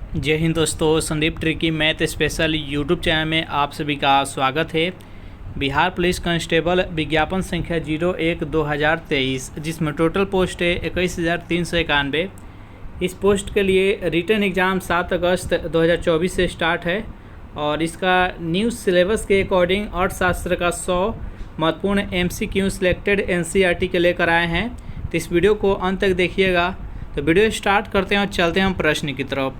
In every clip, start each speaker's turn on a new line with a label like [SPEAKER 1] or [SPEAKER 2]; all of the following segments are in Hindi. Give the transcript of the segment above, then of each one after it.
[SPEAKER 1] जय हिंद दोस्तों, Sandeep tricky math special YouTube channel में आप सभी का स्वागत है। बिहार पुलिस कांस्टेबल विज्ञापन संख्या 01/2023 जिसमें टोटल पोस्ट है 21,391। इस पोस्ट के लिए रिटन एग्ज़ाम 7 अगस्त 2024 से स्टार्ट है और इसका न्यूज़ सिलेबस के अकॉर्डिंग अर्थशास्त्र का 100 महत्वपूर्ण MCQ सिलेक्टेड NCERT के लेकर आए हैं। तो इस वीडियो को अंत तक देखिएगा। तो वीडियो स्टार्ट करते हैं और चलते हैं हम प्रश्न की तरफ।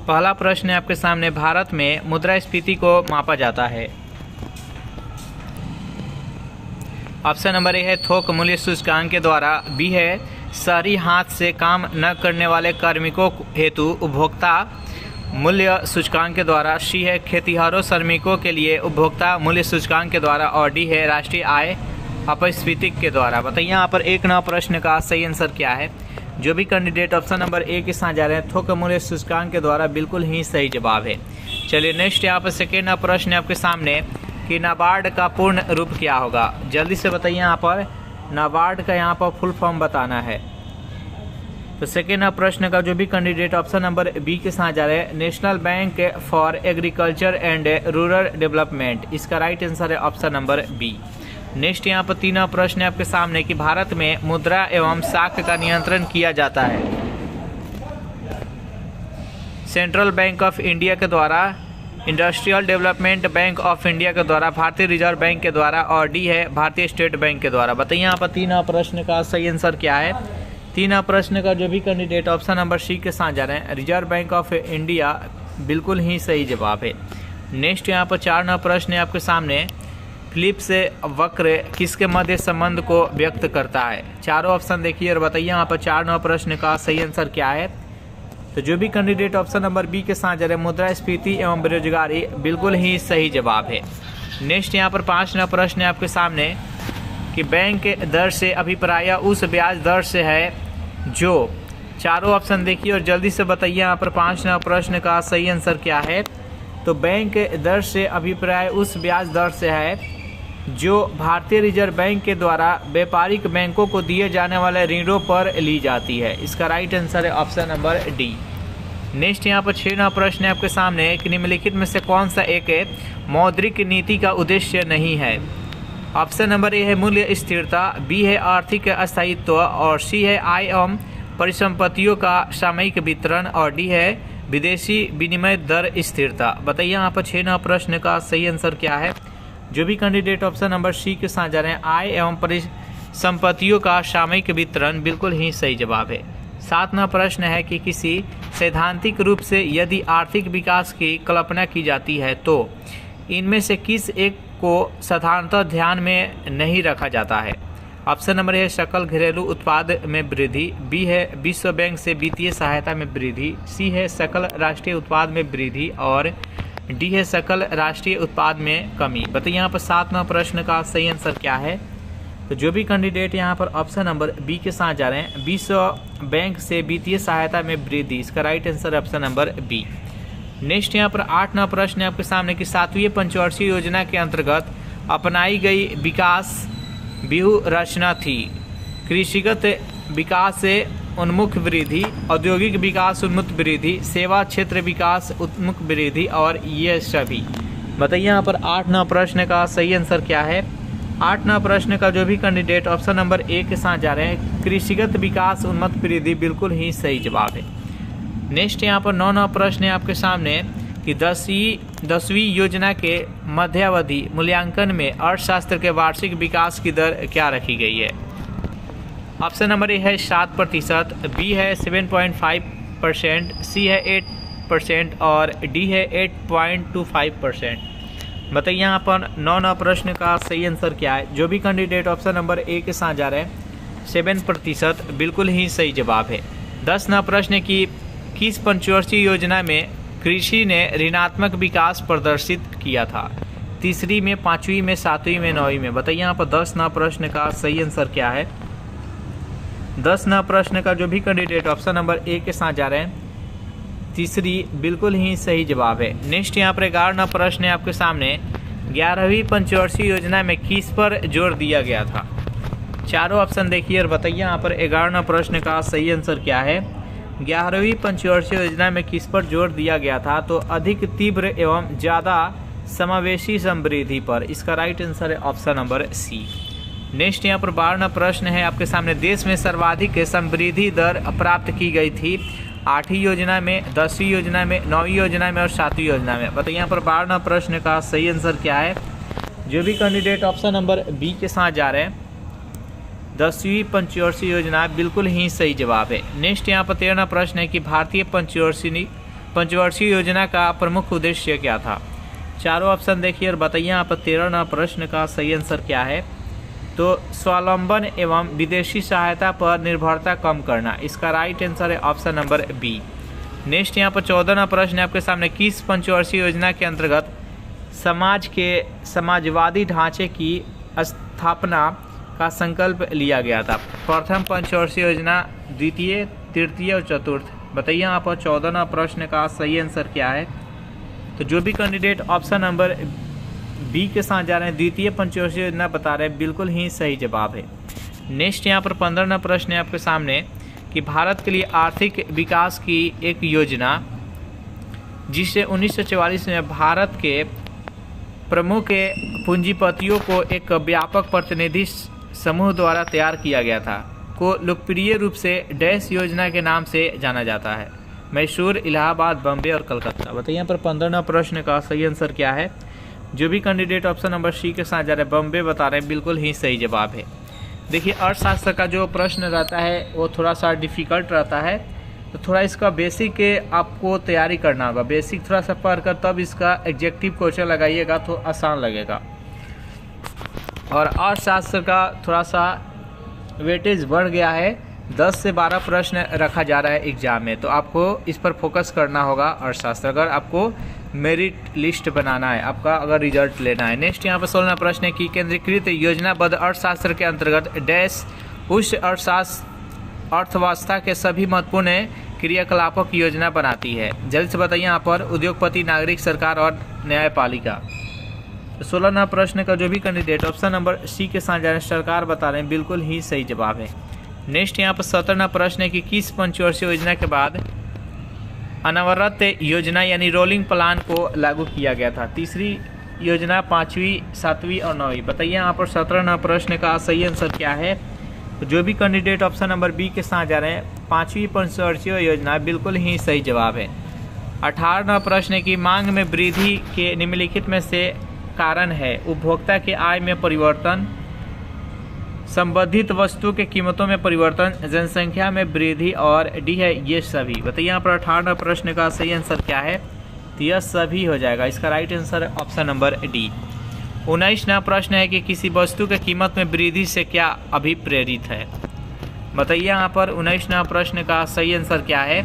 [SPEAKER 1] पहला प्रश्न है आपके सामने, भारत में मुद्रास्फीति को मापा जाता है। ऑप्शन नंबर ए है थोक मूल्य सूचकांक के द्वारा, बी है शहरी हाथ से काम न करने वाले कार्मिकों हेतु उपभोक्ता मूल्य सूचकांक के द्वारा, सी है खेतिहरों श्रमिकों के लिए उपभोक्ता मूल्य सूचकांक के द्वारा और डी है राष्ट्रीय आय अपस्फीति के द्वारा। बताइए यहाँ पर 1 प्रश्न का सही आंसर क्या है। जो भी कैंडिडेट ऑप्शन नंबर ए के साथ जा रहे हैं थोक मूल्य सूचकांक के द्वारा, बिल्कुल ही सही जवाब है। चलिए नेक्स्ट यहाँ पर सेकेंड प्रश्न है आपके सामने कि नाबार्ड का पूर्ण रूप क्या होगा। जल्दी से बताइए यहाँ पर नाबार्ड का यहाँ पर फुल फॉर्म बताना है। तो सेकेंड प्रश्न का जो भी कैंडिडेट ऑप्शन नंबर बी के साथ जा रहे हैं national bank for agriculture and rural development, इसका राइट आंसर है ऑप्शन नंबर बी। नेक्स्ट यहाँ पर 3 प्रश्न है आपके सामने कि भारत में मुद्रा एवं साख का नियंत्रण किया जाता है सेंट्रल बैंक ऑफ इंडिया के द्वारा, industrial development bank of India के द्वारा, भारतीय रिजर्व बैंक के द्वारा और डी है भारतीय स्टेट बैंक के द्वारा। बताइए यहाँ पर 3 प्रश्न का सही आंसर क्या है। 3 प्रश्न का जो भी कैंडिडेट ऑप्शन नंबर सी के साथ जा रहे हैं रिजर्व बैंक ऑफ इंडिया, बिल्कुल ही सही जवाब है। नेक्स्ट यहाँ पर 4 प्रश्न है आपके सामने, फिलिप से वक्र किसके मध्य संबंध को व्यक्त करता है। चारों ऑप्शन देखिए और बताइए यहाँ पर 4 प्रश्न का सही आंसर क्या है। तो जो भी कैंडिडेट ऑप्शन नंबर बी के साथ जा रहे हैं मुद्रास्फीति एवं बेरोजगारी, बिल्कुल ही सही जवाब है। नेक्स्ट यहाँ पर 5 प्रश्न है आपके सामने कि बैंक दर से अभिप्राय उस ब्याज दर से है जो, चारों ऑप्शन देखिए और जल्दी से बताइए यहाँ पर 5 प्रश्न का सही आंसर क्या है। तो बैंक दर से अभिप्राय उस ब्याज दर से है जो भारतीय रिजर्व बैंक के द्वारा व्यापारिक बैंकों को दिए जाने वाले ऋणों पर ली जाती है। इसका राइट आंसर है ऑप्शन नंबर डी। नेक्स्ट यहाँ पर 6 प्रश्न है आपके सामने कि निम्नलिखित में से कौन सा एक मौद्रिक नीति का उद्देश्य नहीं है। ऑप्शन नंबर ए है मूल्य स्थिरता, बी है आर्थिक अस्थायित्व और सी है आय एवं परिसंपत्तियों का सामयिक वितरण और डी है विदेशी विनिमय दर स्थिरता। बताइए यहाँ पर 6 प्रश्न का सही आंसर क्या है। जो भी कैंडिडेट ऑप्शन नंबर सी के साथ जा रहे हैं आय एवं परिसंपत्तियों का सामयिक वितरण, बिल्कुल ही सही जवाब है। 7 प्रश्न है कि किसी सैद्धांतिक रूप से यदि आर्थिक विकास की कल्पना की जाती है तो इनमें से किस एक को साधारणतः ध्यान में नहीं रखा जाता है। ऑप्शन नंबर है सकल घरेलू उत्पाद में वृद्धि, बी है विश्व बैंक से वित्तीय सहायता में वृद्धि, सी है सकल राष्ट्रीय उत्पाद में वृद्धि और डी है सकल राष्ट्रीय उत्पाद में कमी। बताइए यहाँ पर 7 प्रश्न का सही आंसर क्या है। तो जो भी कैंडिडेट यहाँ पर ऑप्शन नंबर बी के साथ जा रहे हैं विश्व बैंक से वित्तीय सहायता में वृद्धि, इसका right answer option number B. Next यहाँ पर 8 प्रश्न है आपके सामने कि 7वीं पंचवर्षीय योजना के अंतर्गत अपनाई गई विकास व्यूह रचना थी कृषिगत विकास से उन्मुख वृद्धि, औद्योगिक विकास उन्मुख वृद्धि, सेवा क्षेत्र विकास उन्मुख वृद्धि और ये सभी। बताइए यहाँ पर 8 प्रश्न का सही आंसर क्या है। 8 प्रश्न का जो भी कैंडिडेट ऑप्शन नंबर ए के साथ जा रहे हैं कृषिगत विकास उन्मुख वृद्धि, बिल्कुल ही सही जवाब है। नेक्स्ट यहाँ पर 9 प्रश्न है आपके सामने कि 10वीं योजना के मध्यावधि मूल्यांकन में अर्थशास्त्र के वार्षिक विकास की दर क्या रखी गई है। ऑप्शन नंबर ए है 7%, बी है 7.5%, सी है 8% और डी है 8.25%। बताइए यहाँ पर 9 प्रश्न का सही आंसर क्या है। जो भी कैंडिडेट ऑप्शन नंबर ए के साथ जा रहे हैं 7%, बिल्कुल ही सही जवाब है। 10 प्रश्न की किस पंचवर्षीय योजना में कृषि ने ऋणात्मक विकास प्रदर्शित किया था। 3री में, 5वीं में, 7वीं में, 9वीं में। बताइए यहाँ पर 10 प्रश्न का सही आंसर क्या है। 10 प्रश्न का जो भी कैंडिडेट ऑप्शन नंबर ए के साथ जा रहे हैं 3री, बिल्कुल ही सही जवाब है। नेक्स्ट यहाँ पर 11 प्रश्न है आपके सामने 11वीं पंचवर्षीय योजना में किस पर जोर दिया गया था। चारों ऑप्शन देखिए और बताइए यहाँ पर 11 प्रश्न का सही आंसर क्या है। 11वीं पंचवर्षीय योजना में किस पर जोर दिया गया था? तो अधिक तीव्र एवं ज़्यादा समावेशी समृद्धि पर। इसका राइट आंसर है ऑप्शन नंबर सी। नेक्स्ट यहाँ पर 12वां प्रश्न है आपके सामने। देश में सर्वाधिक समृद्धि दर प्राप्त की गई थी 8वीं योजना में, 10वीं योजना में, 9वीं योजना में और 7वीं योजना में। बताइए यहाँ पर 12वां प्रश्न का सही आंसर क्या है? जो भी कैंडिडेट ऑप्शन नंबर बी के साथ जा रहे हैं, 10वीं पंचवर्षीय योजना बिल्कुल ही सही जवाब है। नेक्स्ट यहाँ पर 13वां प्रश्न है कि भारतीय पंचवर्षीय योजना का प्रमुख उद्देश्य क्या था? चारों ऑप्शन देखिए और बताइए यहाँ पर 13वां प्रश्न का सही आंसर क्या है? तो स्वावलंबन एवं विदेशी सहायता पर निर्भरता कम करना। इसका राइट आंसर है ऑप्शन नंबर बी। नेक्स्ट यहाँ पर 14वां प्रश्न है आपके सामने। किस पंचवर्षीय योजना के अंतर्गत समाजवादी ढांचे की स्थापना का संकल्प लिया गया था? प्रथम पंचवर्षीय योजना, द्वितीय, तृतीय और चतुर्थ। बताइए यहाँ पर 14वां प्रश्न का सही आंसर क्या है? तो जो भी कैंडिडेट ऑप्शन नंबर बी के साथ जा रहे हैं, द्वितीय पंचवर्षीय योजना बता रहे हैं, बिल्कुल ही सही जवाब है। नेक्स्ट यहाँ पर 15वां प्रश्न है आपके सामने कि भारत के लिए आर्थिक विकास की एक योजना जिसे 1944 में भारत के प्रमुख पूंजीपतियों को एक व्यापक प्रतिनिधि समूह द्वारा तैयार किया गया था, को लोकप्रिय रूप से डैश योजना के नाम से जाना जाता है? मैसूर, इलाहाबाद, बम्बे और कलकत्ता। बताइए यहाँ पर 15वां प्रश्न का सही आंसर क्या है? जो भी कैंडिडेट ऑप्शन नंबर सी के साथ जा रहे हैं, बम्बे बता रहे हैं, बिल्कुल ही सही जवाब है। देखिए अर्थशास्त्र का जो प्रश्न रहता है वो थोड़ा सा डिफिकल्ट रहता है, तो थोड़ा इसका बेसिक के आपको तैयारी करना होगा। बेसिक थोड़ा सा पढ़ कर तब इसका एग्जेक्टिव क्वेश्चन लगाइएगा तो आसान लगेगा। और अर्थशास्त्र का थोड़ा सा वेटेज बढ़ गया है, 10 से 12 प्रश्न रखा जा रहा है एग्जाम में, तो आपको इस पर फोकस करना होगा अर्थशास्त्र, अगर आपको मेरिट लिस्ट बनाना है, आपका अगर रिजल्ट लेना है। नेक्स्ट यहाँ पर 16वां प्रश्न है कि केंद्रीकृत योजनाबद्ध अर्थशास्त्र के अंतर्गत डैश उच्च अर्थव्यवस्था के सभी महत्वपूर्ण क्रियाकलापों की योजना बनाती है? जल्द से बताइए यहाँ पर उद्योगपति, नागरिक, सरकार और न्यायपालिका। 16वां प्रश्न का जो भी कैंडिडेट ऑप्शन नंबर सी के साथ जा रहे हैं, सरकार बता रहे हैं, बिल्कुल ही सही जवाब है। नेक्स्ट यहाँ पर 17वां प्रश्न है कि किस पंचवर्षीय योजना के बाद अनवरत योजना यानी रोलिंग प्लान को लागू किया गया था? तीसरी योजना, 5वीं, 7वीं और 9वीं। बताइए यहाँ पर 17वां प्रश्न का सही आंसर क्या है? तो जो भी कैंडिडेट ऑप्शन नंबर बी के साथ जा रहे हैं, 5वीं पंचवर्षीय योजना, बिल्कुल ही सही जवाब है। 18वां प्रश्न है कि मांग में वृद्धि के निम्नलिखित में से कारण है? उपभोक्ता के आय में परिवर्तन, संबंधित वस्तु के कीमतों में परिवर्तन, जनसंख्या में वृद्धि और डी है ये सभी। बताइए यहाँ पर 18वां प्रश्न का सही आंसर क्या है? तो यह सभी हो जाएगा। इसका राइट आंसर है ऑप्शन नंबर डी। 19वां प्रश्न है कि किसी वस्तु के कीमत में वृद्धि से क्या अभिप्रेरित है? बताइए यहाँ पर 19वां प्रश्न का सही आंसर क्या है?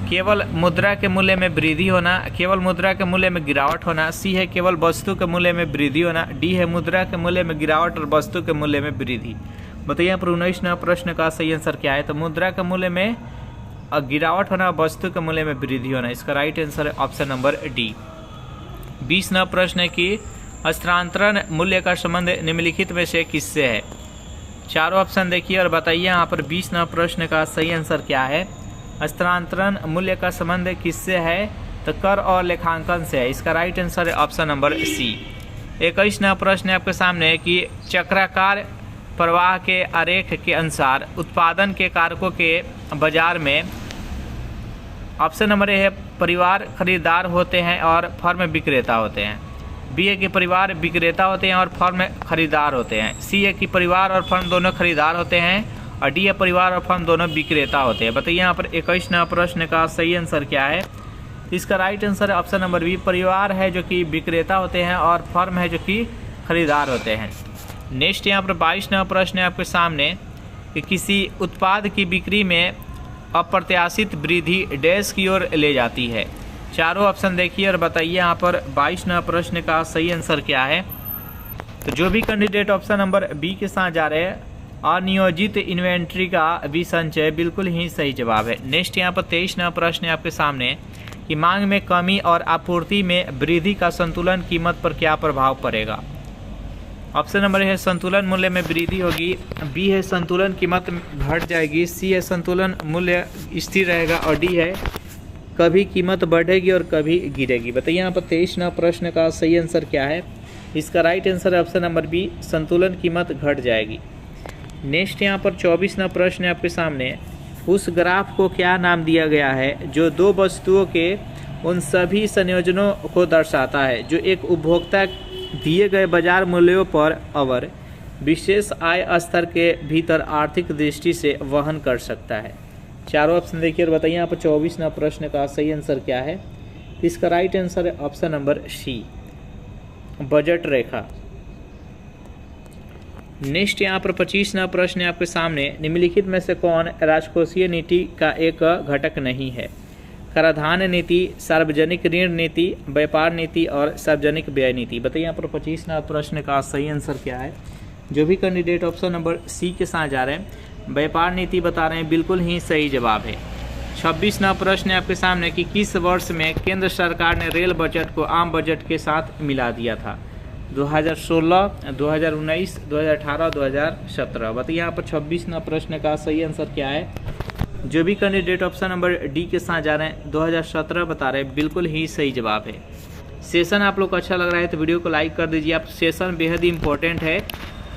[SPEAKER 1] केवल मुद्रा के मूल्य में वृद्धि होना, केवल मुद्रा के मूल्य में गिरावट होना, सी है केवल वस्तु के मूल्य में वृद्धि होना, डी है मुद्रा के मूल्य में गिरावट और वस्तु के मूल्य में वृद्धि। बताइए यहाँ पर 19वां प्रश्न का सही आंसर क्या है? तो मुद्रा के मूल्य में गिरावट होना, वस्तु के मूल्य में वृद्धि होना। इसका राइट आंसर है ऑप्शन नंबर डी। 20वां प्रश्न है कि हस्तांतरण मूल्य का संबंध निम्नलिखित में से किससे है? चारों ऑप्शन देखिए और बताइए यहाँ पर 20वां प्रश्न का सही आंसर क्या है? हस्तांतरण मूल्य का संबंध किससे है? तो कर और लेखांकन से है। इसका राइट आंसर है ऑप्शन नंबर सी। 21वां प्रश्न आपके सामने है कि चक्राकार प्रवाह के आरेख के अनुसार उत्पादन के कारकों के बाजार में ऑप्शन नंबर ए है परिवार खरीदार होते हैं और फर्म विक्रेता होते हैं, बी है कि परिवार विक्रेता होते हैं और फर्म खरीदार होते हैं, सी है कि परिवार और फर्म दोनों खरीदार होते हैं और डी है परिवार और फर्म दोनों विक्रेता होते हैं। बताइए यहाँ पर 21वां प्रश्न का सही आंसर क्या है? इसका राइट आंसर है ऑप्शन नंबर बी, परिवार है जो कि विक्रेता होते हैं और फर्म है जो कि खरीदार होते हैं। नेक्स्ट यहाँ पर 22वां प्रश्न है आपके सामने कि किसी उत्पाद की बिक्री में अप्रत्याशित वृद्धि डैश की ओर ले जाती है? चारों ऑप्शन देखिए और बताइए यहाँ पर 22वां प्रश्न का सही आंसर क्या है? तो जो भी कैंडिडेट ऑप्शन नंबर बी के साथ जा रहे हैं, अनियोजित इन्वेंट्री का विसंचय, बिल्कुल ही सही जवाब है। नेक्स्ट यहाँ पर 23वां प्रश्न है आपके सामने कि मांग में कमी और आपूर्ति में वृद्धि का संतुलन कीमत पर क्या प्रभाव पड़ेगा? ऑप्शन नंबर है संतुलन मूल्य में वृद्धि होगी, बी है संतुलन कीमत घट जाएगी, सी है संतुलन मूल्य स्थिर रहेगा और डी है कभी कीमत बढ़ेगी और कभी गिरेगी। बताइए यहाँ पर 23 नंबर प्रश्न का सही आंसर क्या है। इसका राइट आंसर है ऑप्शन नंबर बी, संतुलन कीमत घट जाएगी। नेक्स्ट यहाँ पर 24 नंबर प्रश्न है आपके सामने। उस ग्राफ को क्या नाम दिया गया है जो दो वस्तुओं के उन सभी संयोजनों को दर्शाता है जो एक उपभोक्ता दिए गए बाजार मूल्यों पर और विशेष आय स्तर के भीतर आर्थिक दृष्टि से वहन कर सकता है। चारों ऑप्शन देखिए और बताइए यहाँ पर 24 नंबर प्रश्न का सही आंसर क्या है। इसका राइट आंसर है ऑप्शन नंबर सी, बजट रेखा। नेक्स्ट यहाँ पर 25 नंबर प्रश्न है आपके सामने। निम्नलिखित में से कौन राजकोषीय नीति का एक घटक नहीं है। कराधान नीति, सार्वजनिक ऋण नीति, व्यापार नीति और सार्वजनिक व्यय नीति। बताइए यहाँ पर 25 नंबर प्रश्न का सही आंसर क्या है। जो भी कैंडिडेट ऑप्शन नंबर सी के साथ जा रहे हैं, व्यापार नीति बता रहे हैं, बिल्कुल ही सही जवाब है। 26 नंबर प्रश्न है आपके सामने कि किस वर्ष में केंद्र सरकार ने रेल बजट को आम बजट के साथ मिला दिया था। 2016, 2019, 2018, 2017। बताइए यहाँ पर 26 नंबर प्रश्न का सही आंसर क्या है। जो भी कैंडिडेट ऑप्शन नंबर डी के साथ जा रहे हैं 2017 बता रहे हैं, बिल्कुल ही सही जवाब है। सेशन आप लोग को अच्छा लग रहा है तो वीडियो को लाइक कर दीजिए। आप सेशन बेहद ही इंपॉर्टेंट है।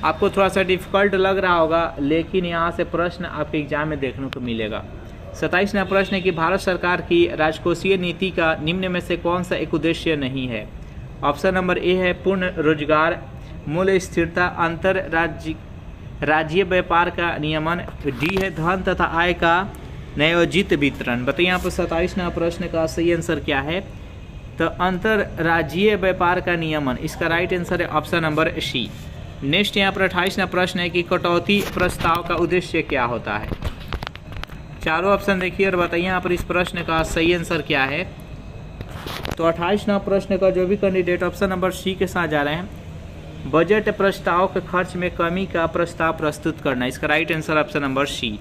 [SPEAKER 1] आपको थोड़ा सा डिफिकल्ट लग रहा होगा लेकिन यहाँ से प्रश्न आपके एग्जाम में देखने को मिलेगा। 27 नंबर प्रश्न है कि भारत सरकार की राजकोषीय नीति का निम्न में से कौन सा एक उद्देश्य नहीं है। ऑप्शन नंबर ए है पूर्ण रोजगार, मूल्य स्थिरता, अंतर राज्य व्यापार का नियमन, डी है धन तथा आय का न्यायोचित वितरण। बताइए यहाँ पर 27 नंबर प्रश्न का सही आंसर क्या है। तो अंतरराज्यीय व्यापार का नियमन, इसका राइट आंसर है ऑप्शन नंबर सी। नेक्स्ट यहाँ पर 28 नंबर प्रश्न है कि कटौती प्रस्ताव का उद्देश्य क्या होता है। चारों ऑप्शन देखिए और बताइए यहाँ पर इस प्रश्न का सही आंसर क्या है। तो 28 नंबर प्रश्न का जो भी कैंडिडेट ऑप्शन नंबर सी के साथ जा रहे हैं, बजट प्रस्ताव के खर्च में कमी का प्रस्ताव प्रस्तुत करना, इसका right answer option number C.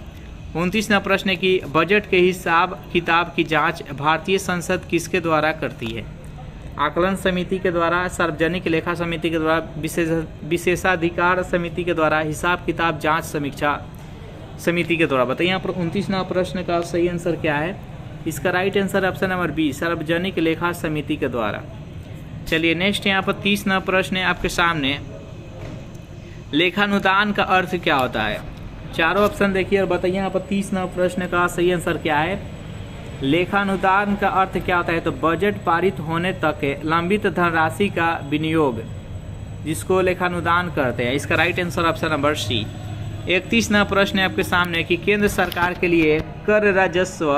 [SPEAKER 1] 29 नंबर प्रश्न है कि बजट के हिसाब किताब की जांच भारतीय संसद किसके द्वारा करती है। आकलन समिति के द्वारा, सार्वजनिक लेखा समिति के द्वारा, विशेषाधिकार समिति के द्वारा, हिसाब किताब जांच समीक्षा समिति के द्वारा। बताइए यहाँ पर 29 नंबर प्रश्न का सही आंसर क्या है। इसका right answer option number B, सार्वजनिक लेखा समिति के द्वारा। चलिए नेक्स्ट यहाँ पर 30 नंबर प्रश्न है आपके सामने। लेखानुदान का अर्थ क्या होता है। चारों ऑप्शन देखिए और बताइए यहाँ पर 30 नंबर प्रश्न का सही आंसर क्या है। लेखानुदान का अर्थ क्या होता है। तो बजट पारित होने तक लंबित धनराशि का विनियोग, जिसको लेखानुदान करते हैं। इसका right answer option number C. 31 नंबर प्रश्न है आपके सामने कि केंद्र सरकार के लिए कर राजस्व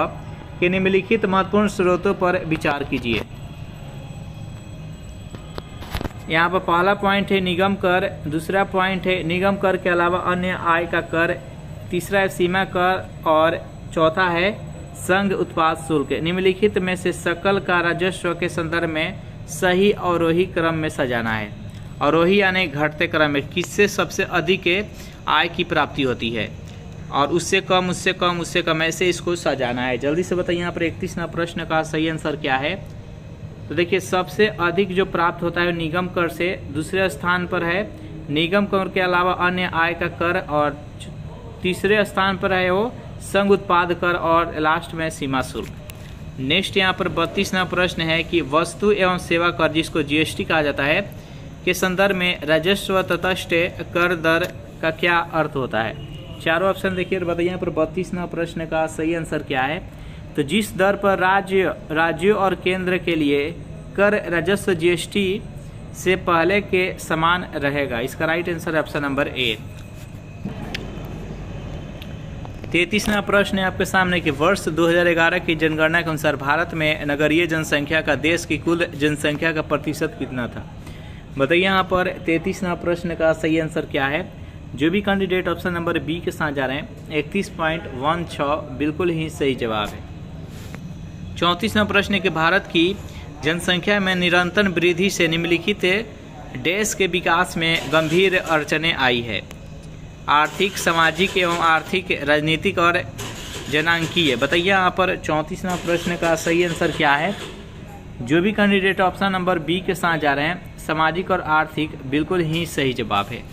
[SPEAKER 1] के निम्नलिखित महत्वपूर्ण स्रोतों पर विचार कीजिए। यहाँ पर पहला पॉइंट है निगम कर, दूसरा पॉइंट है निगम कर के अलावा अन्य आय का कर, तीसरा है सीमा कर और चौथा है संघ उत्पाद शुल्क। निम्नलिखित में से सकल का राजस्व के संदर्भ में सही अवरोही क्रम में सजाना है। अवरोही यानी घटते क्रम में किससे सबसे अधिक आय की प्राप्ति होती है और उससे कम, उससे कम, उससे कम, ऐसे इसको सजाना है। जल्दी से बताइए यहाँ पर 31 नंबर प्रश्न का सही आंसर क्या है। तो देखिए सबसे अधिक जो प्राप्त होता है निगम कर से, दूसरे स्थान पर है निगम कर के अलावा अन्य आय का कर और तीसरे स्थान पर है वो संघ उत्पाद कर और लास्ट में सीमा शुल्क। नेक्स्ट यहाँ पर 32 नंबर प्रश्न है कि वस्तु एवं सेवा कर, जिसको जीएसटी कहा जाता है, के संदर्भ में राजस्व तटस्थ कर दर का क्या अर्थ होता है। चारों ऑप्शन देखिए और बताइए यहाँ पर 32 नंबर प्रश्न का सही आंसर क्या है। तो जिस दर पर राज्यों और केंद्र के लिए कर राजस्व जीएसटी से पहले के समान रहेगा। इसका right answer option number A. 33 number प्रश्न है आपके सामने कि वर्ष 2011 की जनगणना के अनुसार भारत में नगरीय जनसंख्या का देश की कुल जनसंख्या का प्रतिशत कितना था। बताइए यहाँ पर 33 नंबर प्रश्न का सही आंसर क्या है। जो भी कैंडिडेट ऑप्शन नंबर बी के साथ जा रहे हैं 31.16 बिल्कुल ही सही जवाब है। 34 नंबर प्रश्न है कि भारत की जनसंख्या में निरंतर वृद्धि से निम्नलिखित देश के विकास में गंभीर अड़चनें आई है। आर्थिक, सामाजिक एवं आर्थिक, राजनीतिक और जनांकीय। बताइए यहाँ पर 34 नंबर प्रश्न का सही आंसर क्या है। जो भी कैंडिडेट ऑप्शन नंबर बी के साथ जा रहे हैं सामाजिक और आर्थिक, बिल्कुल ही सही जवाब है।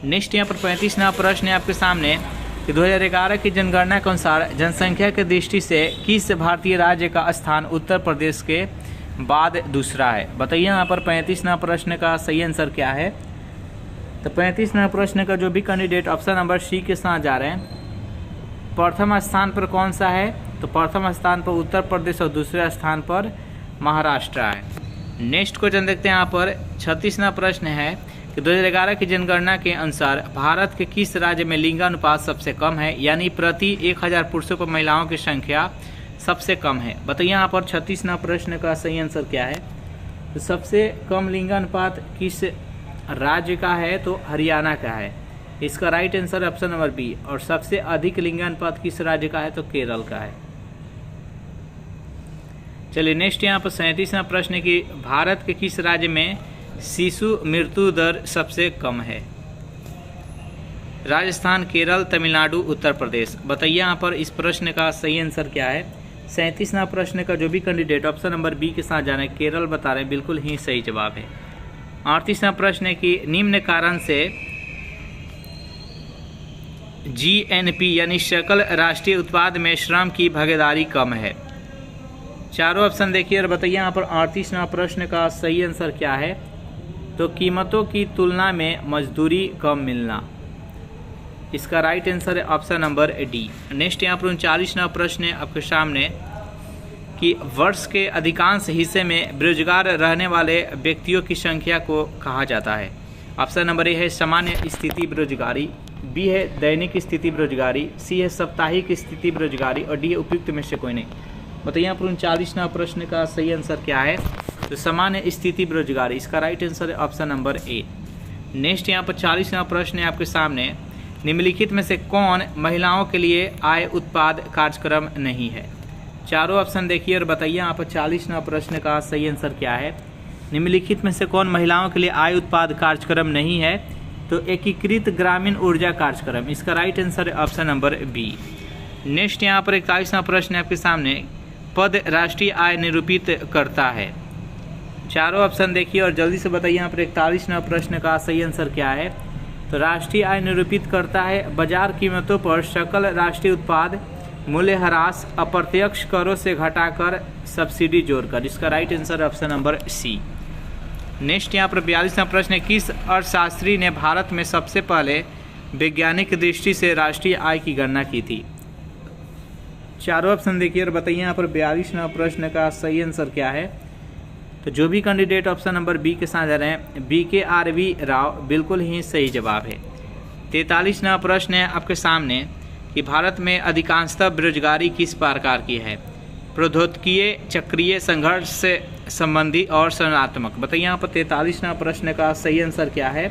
[SPEAKER 1] नेक्स्ट यहाँ पर 35वां प्रश्न है आपके सामने कि 2011 की जनगणना के अनुसार जनसंख्या की दृष्टि से किस भारतीय राज्य का स्थान उत्तर प्रदेश के बाद दूसरा है? बताइए यहाँ पर 35वां प्रश्न का सही आंसर क्या है। तो 35वां प्रश्न का जो भी कैंडिडेट ऑप्शन नंबर सी के साथ जा रहे हैं, प्रथम स्थान पर कौन सा है? तो प्रथम स्थान पर उत्तर प्रदेश और दूसरे स्थान पर महाराष्ट्र है। नेक्स्ट क्वेश्चन देखते हैं यहाँ पर 36वां प्रश्न है कि 2011 की जनगणना के अनुसार भारत के किस राज्य में लिंगानुपात सबसे कम है, यानी प्रति 1000 पुरुषों पर महिलाओं की संख्या सबसे कम है? बताइए यहाँ पर 36वां प्रश्न का सही आंसर क्या है। तो सबसे कम लिंगानुपात किस राज्य का है? तो हरियाणा का है। इसका right answer option number B. और सबसे अधिक लिंगानुपात किस राज्य का है? तो केरल का है। चलिए नेक्स्ट यहाँ पर 37वां प्रश्न कि भारत के किस राज्य में शिशु मृत्यु दर सबसे कम है? राजस्थान, केरल, तमिलनाडु, उत्तर प्रदेश। बताइए यहाँ पर इस प्रश्न का सही आंसर क्या है। 37वां प्रश्न का जो भी कैंडिडेट ऑप्शन नंबर बी के साथ जा रहे हैं, केरल बता रहे हैं, बिल्कुल ही सही जवाब है। 38वां प्रश्न है कि निम्न कारण से जीएनपी यानी सकल राष्ट्रीय उत्पाद में श्रम की भागीदारी कम है। चारों ऑप्शन देखिए और बताइए यहाँ पर 38वां प्रश्न का सही आंसर क्या है। तो कीमतों की तुलना में मजदूरी कम मिलना। इसका राइट आंसर है ऑप्शन नंबर डी। नेक्स्ट यहाँ पर 39वां प्रश्न है आपके सामने कि वर्ष के अधिकांश हिस्से में बेरोजगार रहने वाले व्यक्तियों की संख्या को कहा जाता है। ऑप्शन नंबर ए है सामान्य स्थिति बेरोजगारी, बी है दैनिक स्थिति बेरोजगारी, सी है साप्ताहिक स्थिति बेरोजगारी और डी है उपयुक्त में से कोई नहीं। बताइए यहाँ पर 39वां प्रश्न का सही आंसर क्या है। तो सामान्य स्थिति बेरोजगारी। इसका राइट आंसर है ऑप्शन नंबर ए। नेक्स्ट यहाँ पर 40वां प्रश्न है आपके सामने, निम्नलिखित में से कौन महिलाओं के लिए आय उत्पाद कार्यक्रम नहीं है? चारों ऑप्शन देखिए और बताइए यहाँ पर 40वां प्रश्न का सही आंसर क्या है। निम्नलिखित में से कौन महिलाओं के लिए आय उत्पाद कार्यक्रम नहीं है? तो एकीकृत ग्रामीण ऊर्जा कार्यक्रम। इसका राइट आंसर है ऑप्शन नंबर बी। नेक्स्ट यहाँ पर 41वां प्रश्न है आपके सामने, पद राष्ट्रीय आय निरूपित करता है। चारों ऑप्शन देखिए और जल्दी से बताइए यहाँ पर 41वां प्रश्न का सही आंसर क्या है। तो राष्ट्रीय आय निरूपित करता है बाजार कीमतों पर सकल राष्ट्रीय उत्पाद मूल्यह्रास अप्रत्यक्ष करों से घटाकर सब्सिडी जोड़कर। इसका right answer option number C. Next यहाँ पर 42वां प्रश्न है, किस अर्थशास्त्री ने भारत में सबसे पहले वैज्ञानिक दृष्टि से राष्ट्रीय आय की गणना की थी? चारों ऑप्शन देखिए और बताइए यहाँ पर 42वां प्रश्न का सही आंसर क्या है। तो जो भी कैंडिडेट ऑप्शन नंबर बी के साथ जा रहे हैं, BKRV राव, बिल्कुल ही सही जवाब है। 43वां प्रश्न है आपके सामने कि भारत में अधिकांशतः बेरोजगारी किस प्रकार की है? प्रौद्योगिकीय, चक्रीय, संघर्ष से संबंधी और संरचनात्मक। बताइए यहाँ पर 43वां प्रश्न का सही आंसर क्या है।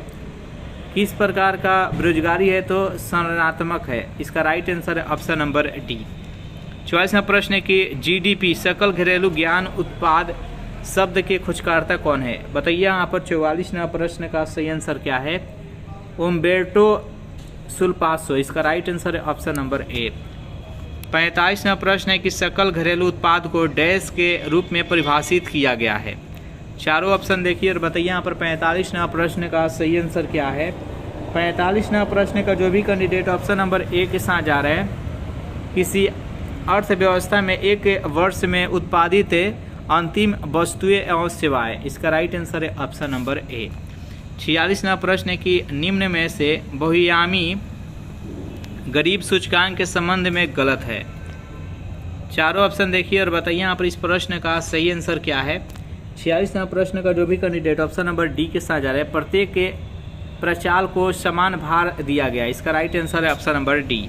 [SPEAKER 1] किस प्रकार का बेरोजगारी है? तो संरचनात्मक है। इसका राइट आंसर है ऑप्शन नंबर डी। 44वां प्रश्न है कि GDP सकल घरेलू ज्ञान उत्पाद शब्द के खोजकर्ता कौन है? बताइए यहाँ पर 44वां प्रश्न का सही आंसर क्या है। उम्बेर्टो सुल्पासो। इसका राइट आंसर है ऑप्शन नंबर ए। 45वां प्रश्न है कि सकल घरेलू उत्पाद को डैश के रूप में परिभाषित किया गया है। चारों ऑप्शन देखिए और बताइए यहाँ पर 45वां प्रश्न का सही आंसर क्या है। 45वां प्रश्न का जो भी कैंडिडेट ऑप्शन नंबर ए के साथ जा रहे हैं, किसी अर्थव्यवस्था में एक वर्ष में उत्पादित अंतिम वस्तुएं एवं सेवाएं। इसका राइट आंसर है ऑप्शन नंबर ए। 46वां प्रश्न है कि निम्न में से बहुआयामी गरीब सूचकांक के संबंध में गलत है। चारों ऑप्शन देखिए और बताइए यहाँ पर इस प्रश्न का सही आंसर क्या है। 46वां प्रश्न का जो भी कैंडिडेट ऑप्शन नंबर डी के साथ जा रहे हैं, प्रत्येक के प्रचाल को समान भार दिया गया। इसका राइट आंसर है ऑप्शन नंबर डी।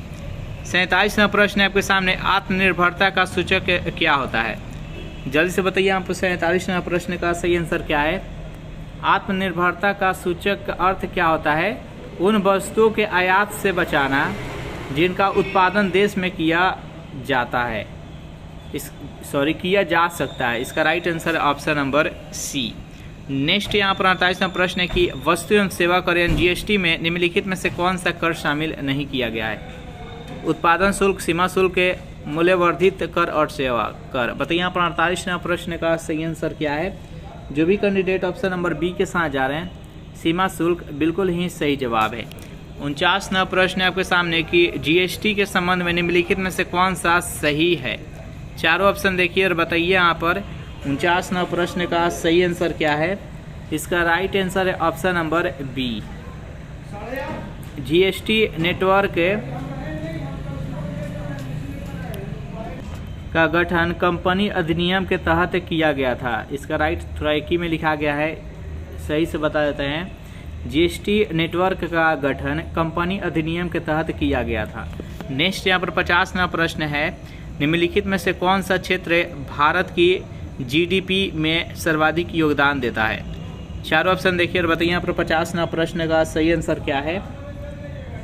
[SPEAKER 1] 47वां प्रश्न है आपके सामने, आत्मनिर्भरता का सूचक क्या होता है? जल्दी से बताइए यहाँ पर 47वां प्रश्न का सही आंसर क्या है। आत्मनिर्भरता का सूचक का अर्थ क्या होता है? उन वस्तुओं के आयात से बचाना जिनका उत्पादन देश में किया जाता है, किया जा सकता है। इसका right answer option number C. Next यहाँ पर 48वां प्रश्न है कि वस्तु एवं सेवा कर यानी GST में निम्नलिखित में से कौन सा कर शामिल नहीं किया गया है? उत्पादन शुल्क, सीमा शुल्क, मूल्यवर्धित कर और सेवा कर। बताइए यहाँ पर 48वां प्रश्न का सही आंसर क्या है। जो भी कैंडिडेट ऑप्शन नंबर बी के साथ जा रहे हैं, सीमा शुल्क बिल्कुल ही सही जवाब है। 49वां प्रश्न है आपके सामने कि जीएसटी के संबंध में निम्नलिखित में से कौन सा सही है। चारों ऑप्शन देखिए और बताइए यहाँ पर 49वां प्रश्न का सही आंसर क्या है। इसका राइट आंसर है option number B. GST network का गठन कंपनी अधिनियम के तहत किया गया था। इसका राइट थोड़ा एक ही में लिखा गया है, सही से बता देते हैं। जीएसटी नेटवर्क का गठन कंपनी अधिनियम के तहत किया गया था। नेक्स्ट यहाँ पर 50वां प्रश्न है, निम्नलिखित में से कौन सा क्षेत्र भारत की जीडीपी में सर्वाधिक योगदान देता है। चारों ऑप्शन देखिए और बताइए यहाँ पर 50वां प्रश्न का सही आंसर क्या है।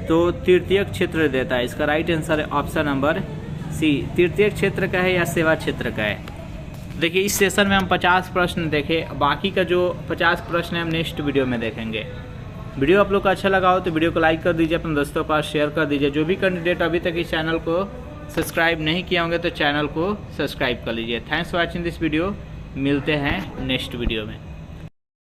[SPEAKER 1] तो तृतीय क्षेत्र देता है। इसका राइट आंसर है ऑप्शन नंबर सी। तृतीय क्षेत्र का है या सेवा क्षेत्र का है। देखिए इस सेशन में हम 50 प्रश्न देखे, बाकी का जो 50 प्रश्न है हम नेक्स्ट वीडियो में देखेंगे। वीडियो आप लोग को अच्छा लगा हो तो वीडियो को लाइक कर दीजिए, अपने दोस्तों के पास शेयर कर दीजिए। जो भी कैंडिडेट अभी तक इस चैनल को सब्सक्राइब नहीं किया होंगे तो चैनल को सब्सक्राइब कर लीजिए। Thanks for watching this video. मिलते हैं नेक्स्ट वीडियो में।